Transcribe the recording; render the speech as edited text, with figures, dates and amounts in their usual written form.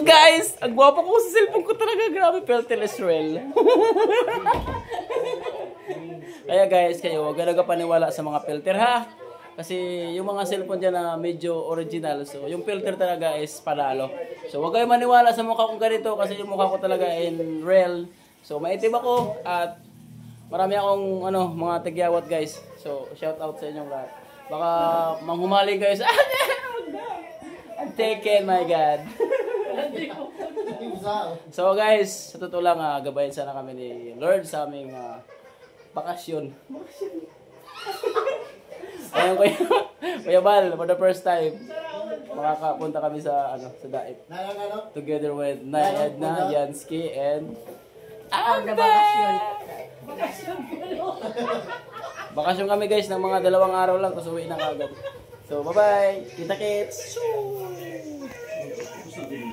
Guys, ang gwapo ko sa cellphone ko talaga. Grabe, filter Israel. Kaya guys, kayo, huwag ka paniwala sa mga filter ha. Kasi yung mga cellphone dyan na medyo original. So, yung filter talaga is panalo. So, huwag kayo maniwala sa mukha kong ganito kasi yung mukha ko talaga in real. So, maitim ako at marami akong mga tagyawat guys. So, shout out sa inyong lahat. Baka manghumaling kayo sa... I'm taken, my God. So guys, sa totoo lang, gabayan sana kami ni Lord sa aming bakasyon. Ayun Kuya Bal, for the first time, makakapunta kami sa Daet. Together with Edna, Yansky, and bakasyon. Bakasyon kami guys ng mga 2 araw lang, tapos uwi na kagad. So bye-bye, kita-kits!